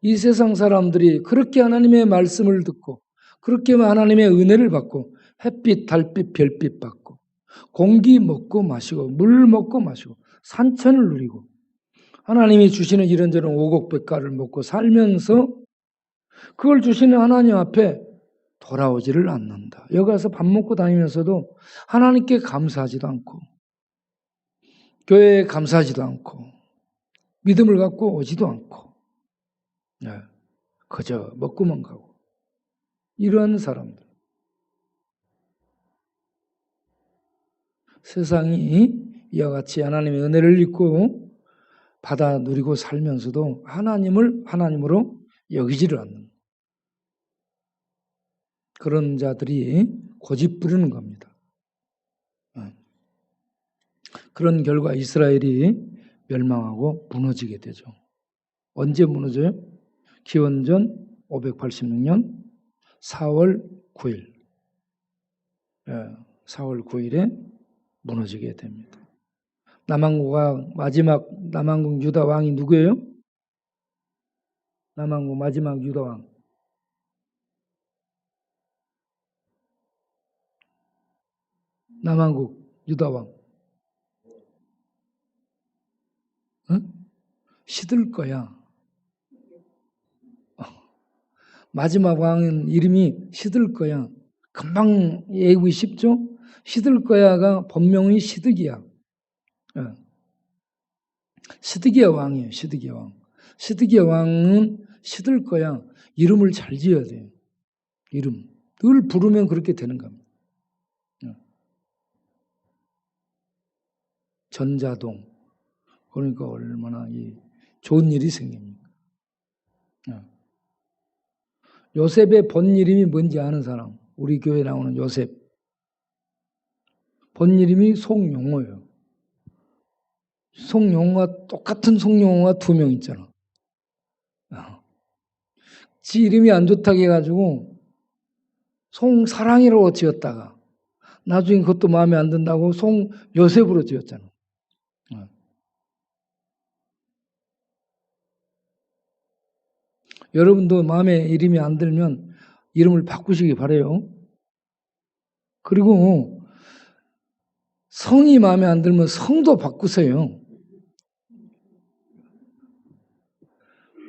이 세상 사람들이 그렇게 하나님의 말씀을 듣고 그렇게 하나님의 은혜를 받고 햇빛, 달빛, 별빛 받고 공기 먹고 마시고 물 먹고 마시고 산천을 누리고 하나님이 주시는 이런저런 오곡백과를 먹고 살면서 그걸 주시는 하나님 앞에 돌아오지를 않는다. 여기 가서 밥 먹고 다니면서도 하나님께 감사하지도 않고 교회에 감사하지도 않고 믿음을 갖고 오지도 않고 그저 먹고만 가고 이런 사람들. 세상이 이와 같이 하나님의 은혜를 잊고 받아 누리고 살면서도 하나님을 하나님으로 여기지를 않는 그런 자들이 고집 부리는 겁니다. 그런 결과 이스라엘이 멸망하고 무너지게 되죠. 언제 무너져요? 기원전 586년 4월 9일. 4월 9일에 무너지게 됩니다. 남왕국왕 마지막 남왕국 유다 왕이 누구예요? 남왕국 마지막 유다 왕. 남왕국 유다 왕. 시들 거야. 마지막 왕은 이름이 시들 거야. 금방 얘기하기 쉽죠? 시들 거야가 본명이 시드기야. 시드기야 왕이에요. 시드기야 왕. 시드기야 왕은 시들 거야. 이름을 잘 지어야 돼요. 이름. 늘 부르면 그렇게 되는 겁니다. 전자동. 그러니까 얼마나 좋은 일이 생깁니까? 요셉의 본 이름이 뭔지 아는 사람? 우리 교회에 나오는 요셉. 본 이름이 송용호예요. 송용호가 똑같은 송용호가 2명 있잖아. 지 이름이 안 좋다고 해가지고 송사랑이라고 지었다가 나중에 그것도 마음에 안 든다고 송요셉으로 지었잖아. 여러분도 마음에 이름이 안 들면 이름을 바꾸시기 바라요. 그리고 성이 마음에 안 들면 성도 바꾸세요.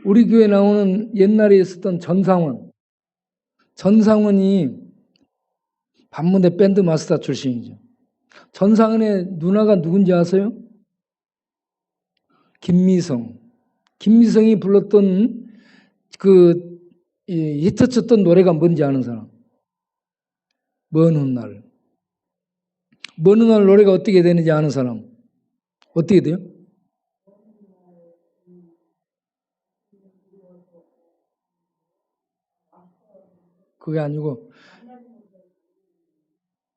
우리 교회에 나오는 옛날에 있었던 전상원. 전상원이 반문대 밴드 마스터 출신이죠. 전상원의 누나가 누군지 아세요? 김미성. 김미성이 불렀던 히트쳤던 노래가 뭔지 아는 사람? 먼 훗날. 먼 훗날 노래가 어떻게 되는지 아는 사람? 어떻게 돼요? 그게 아니고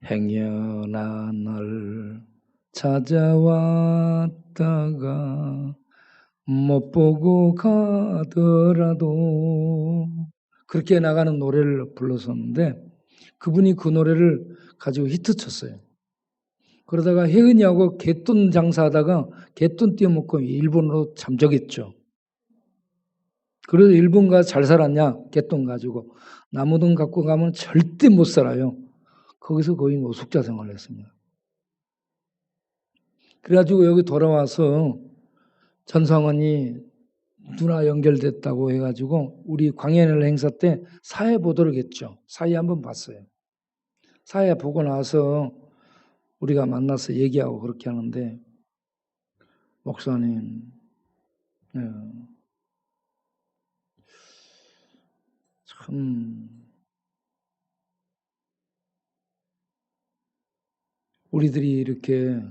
행여나 날 찾아왔다가 못 보고 가더라도 그렇게 나가는 노래를 불렀었는데 그분이 그 노래를 가지고 히트쳤어요. 그러다가 혜은이하고 갯돈 장사하다가 갯돈 띄어먹고 일본으로 잠적했죠. 그래서 일본 가서 잘 살았냐? 갯돈 가지고. 나무돈 갖고 가면 절대 못 살아요. 거기서 거의 노숙자 생활을 했습니다. 그래가지고 여기 돌아와서 전상원이 누나 연결됐다고 해가지고 우리 광야늘 행사 때 사회 보도를 했죠. 사회 한번 봤어요. 사회 보고 나서 우리가 만나서 얘기하고 그렇게 하는데, 목사님, 참 우리들이 이렇게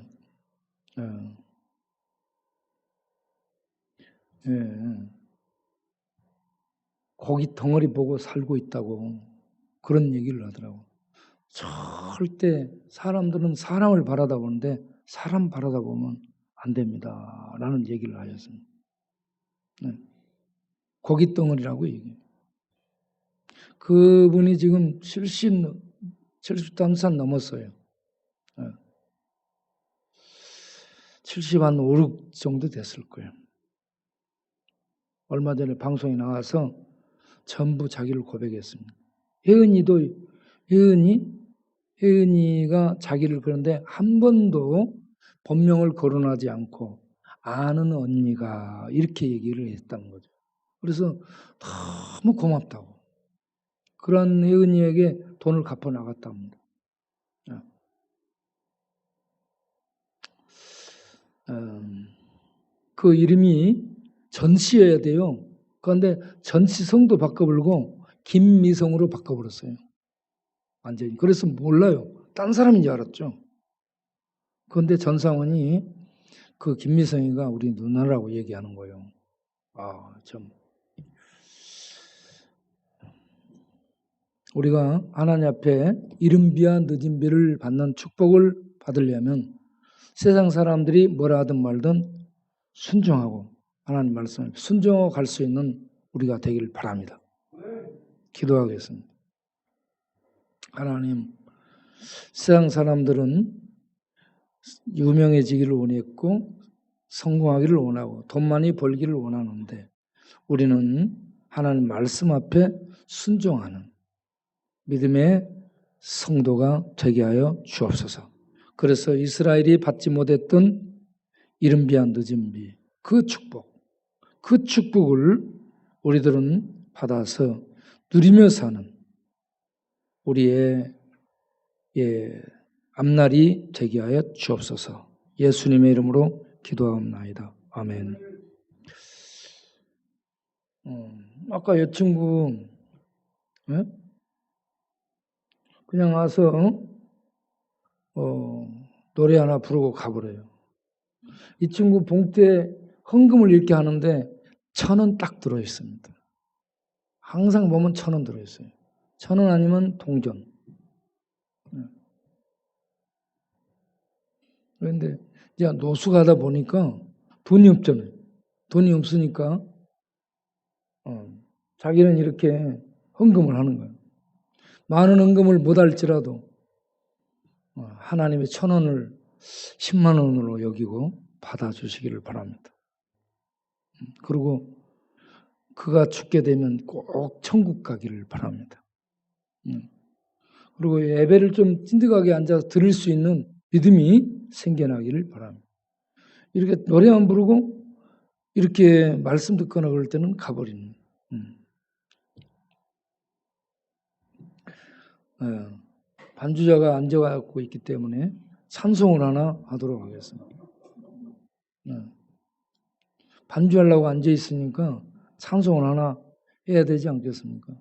고기 덩어리 보고 살고 있다고 그런 얘기를 하더라고. 절대 사람들은 사람을 바라다 보는데 사람 바라다 보면 안 됩니다 라는 얘기를 하셨습니다. 고기 덩어리라고 얘기해요. 그분이 지금 70살 넘었어요. 70한 5, 6 정도 됐을 거예요. 얼마 전에 방송에 나와서 전부 자기를 고백했습니다. 혜은이가 자기를 그런데 한 번도 본명을 거론하지 않고 아는 언니가 이렇게 얘기를 했다는 거죠. 그래서 너무 고맙다고. 그런 혜은이에게 돈을 갚아 나갔답니다. 그 이름이 전씨여야 돼요. 그런데 전씨성도 바꿔버리고 김미성으로 바꿔버렸어요. 완전히. 그래서 몰라요. 딴 사람인 줄 알았죠. 그런데 전상원이 그 김미성이가 우리 누나라고 얘기하는 거예요. 참. 우리가 하나님 앞에 이른 비와 늦은 비를 받는 축복을 받으려면 세상 사람들이 뭐라 하든 말든 순종하고 하나님 말씀에 순종하고 갈 수 있는 우리가 되기를 바랍니다. 기도하겠습니다. 하나님, 세상 사람들은 유명해지기를 원했고 성공하기를 원하고 돈 많이 벌기를 원하는데 우리는 하나님 말씀 앞에 순종하는 믿음의 성도가 되게 하여 주옵소서. 그래서 이스라엘이 받지 못했던 이른 비와 늦은 비, 그 축복을 우리들은 받아서 누리며 사는 우리의 앞날이 되게 하여 주옵소서. 예수님의 이름으로 기도하옵나이다. 아멘. 아까 여친구 그냥 와서 노래 하나 부르고 가버려요. 이 친구 봉투에 헌금을 이렇게 하는데 1,000원 딱 들어있습니다. 항상 보면 1,000원 들어있어요. 1,000원 아니면 동전. 그런데 이제 노수 가다 보니까 돈이 없잖아요. 돈이 없으니까 자기는 이렇게 헌금을 하는 거예요. 많은 헌금을 못할지라도 하나님의 1,000원을 10만 원으로 여기고 받아주시기를 바랍니다. 그리고 그가 죽게 되면 꼭 천국 가기를 바랍니다. 그리고 예배를 좀 찐득하게 앉아서 들을 수 있는 믿음이 생겨나기를 바랍니다. 이렇게 노래만 부르고 이렇게 말씀 듣거나 그럴 때는 가버리는. 반주자가 앉아갖고 있기 때문에 찬송을 하나 하도록 하겠습니다. 반주하려고 앉아있으니까 찬송을 하나 해야 되지 않겠습니까?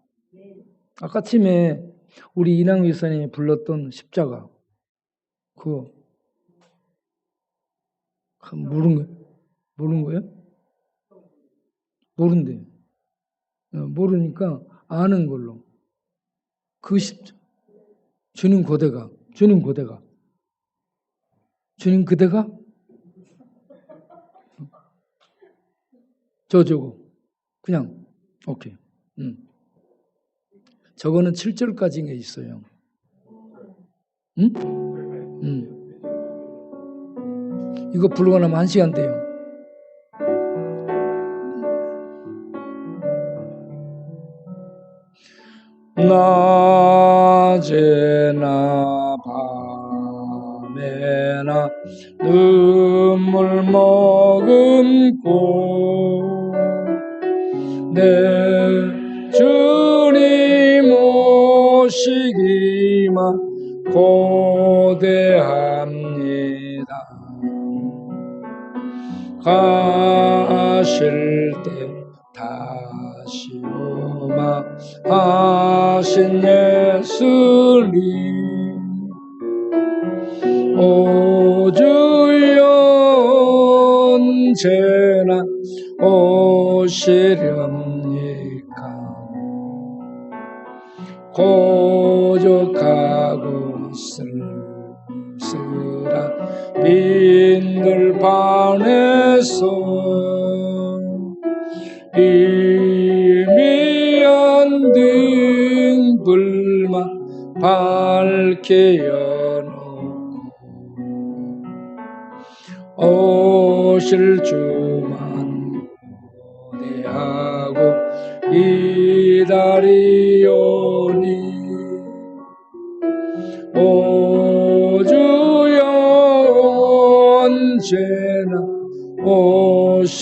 아까 아침에 우리 이낭 위사님이 불렀던 십자가 그거 모르는 거예요? 모른대. 모르니까 아는 걸로 그 주님 그대가 저거 그냥 오케이. 저거는 7절까지인 게 있어요. 이거 부르고 나면 1시간 돼요. 낮에나 밤에나 눈물 머금고 내 주님 오시기만 가실 때 다시 오마 하신 예수님 오 주여 언제나 오시렵니까 고적하고 쓸쓸한 빈 들판에서 희미한 등불만 밝게 여놓고 오실 주만 고대하고 기다리오니 오 주여 언제나 오시렵니까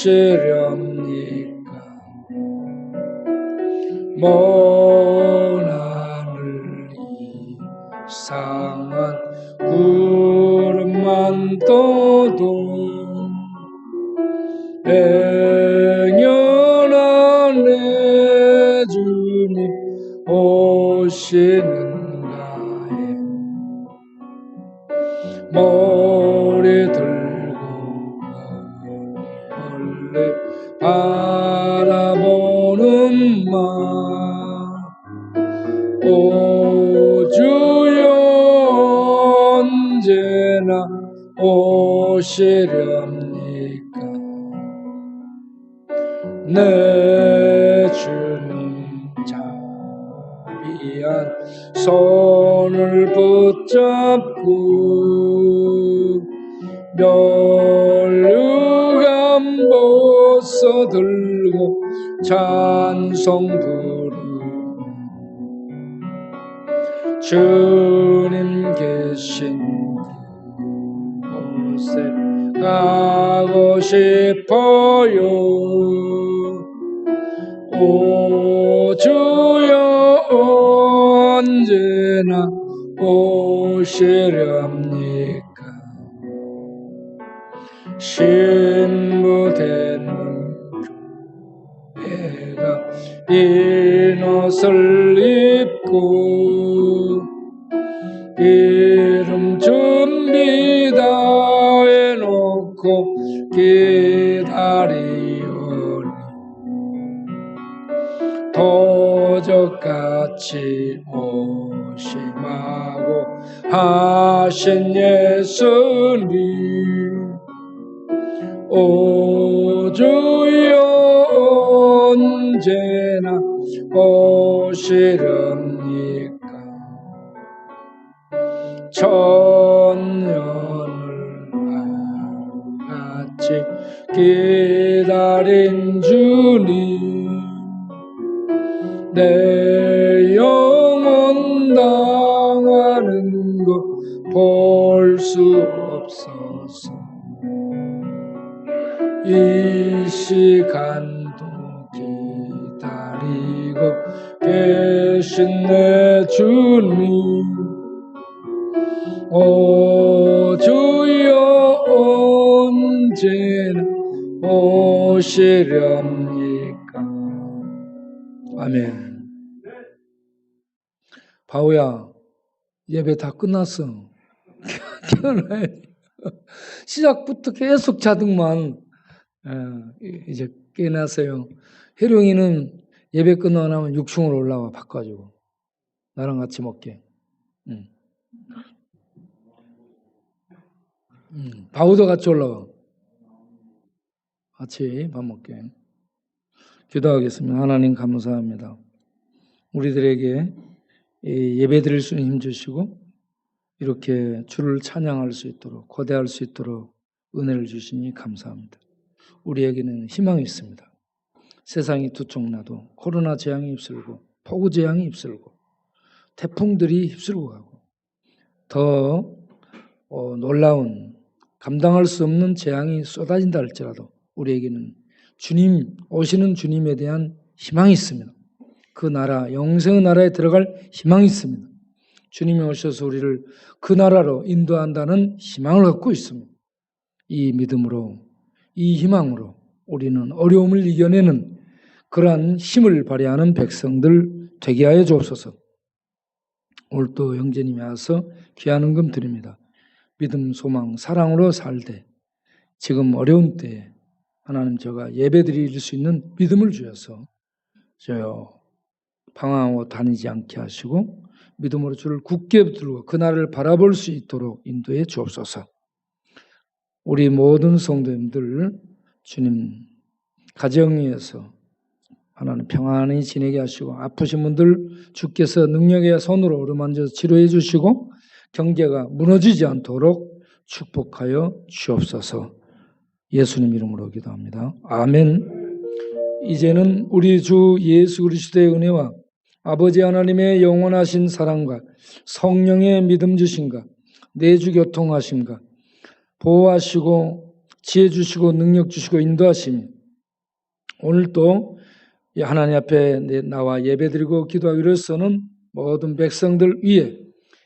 먼 하늘 이상한 구름만 떠도 행여나 내 주님 오시는가에 머리 들고 멀리 바라보는 마 오 주여 언제나 오시렵니까 내 주님 자비한 손을 붙잡고 면류관 벗어 들고 찬송 부르 주님 계신 곳에 가고 싶어요 오 주여 언제나 오시렵니까 신부되는 교회가 흰 옷을 입고 이름 준비 다 해놓고 기다리오니 도적같이 오심하고 하신 예수님 오 주여 언제나 오시렵니까 천년을 하루같이 기다린 주님 내 영혼 당하는 것 볼 수 없어서 이 시간도 기다리고 계신 내 주님 오 주여 언제나 오시렵니까 아멘. 바오야 예배 다 끝났어. 시작부터 계속 자등만 이제 깨나세요. 혜룡이는 예배 끝나고 나면 6층으로 올라와 바꿔주고 나랑 같이 먹게. 바오도 같이 올라와. 같이 밥 먹게. 기도하겠습니다. 하나님 감사합니다. 우리들에게 예배 드릴 수 있는 힘 주시고 이렇게 주를 찬양할 수 있도록 거대할 수 있도록 은혜를 주시니 감사합니다. 우리에게는 희망이 있습니다. 세상이 두쪽나도 코로나 재앙이 휩쓸고 폭우 재앙이 휩쓸고 태풍들이 휩쓸고 가고 더 놀라운 감당할 수 없는 재앙이 쏟아진다 할지라도 우리에게는 주님 오시는 주님에 대한 희망이 있습니다. 그 나라 영생의 나라에 들어갈 희망이 있습니다. 주님이 오셔서 우리를 그 나라로 인도한다는 희망을 갖고 있습니다. 이 믿음으로 이 희망으로 우리는 어려움을 이겨내는 그러한 힘을 발휘하는 백성들 되게 하여 주옵소서. 오늘 또 형제님이 와서 귀한 헌금 드립니다. 믿음, 소망, 사랑으로 살되 지금 어려운 때에 하나님 제가 예배 드릴 수 있는 믿음을 주셔서 방황하고 다니지 않게 하시고 믿음으로 주를 굳게 붙들고 그날을 바라볼 수 있도록 인도해 주옵소서. 우리 모든 성도님들 주님 가정에서 하나님 평안히 지내게 하시고 아프신 분들 주께서 능력의 손으로 어루만져 치료해 주시고 경제가 무너지지 않도록 축복하여 주옵소서. 예수님 이름으로 기도합니다. 아멘. 이제는 우리 주 예수 그리스도의 은혜와 아버지 하나님의 영원하신 사랑과 성령의 믿음 주심과 내주 교통하심과 보호하시고 지혜 주시고 능력 주시고 인도하심이 오늘도 하나님 앞에 나와 예배드리고 기도하기로서는 모든 백성들 위해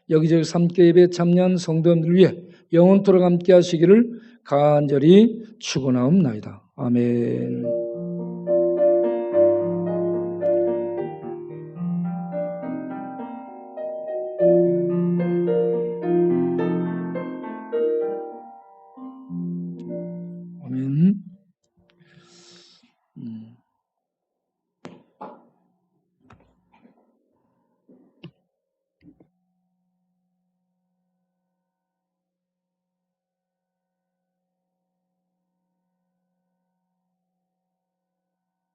여기저기 함께 예배 참여한 성도들 위해 영원토록 함께 하시기를 간절히 축원하옵나이다. 아멘.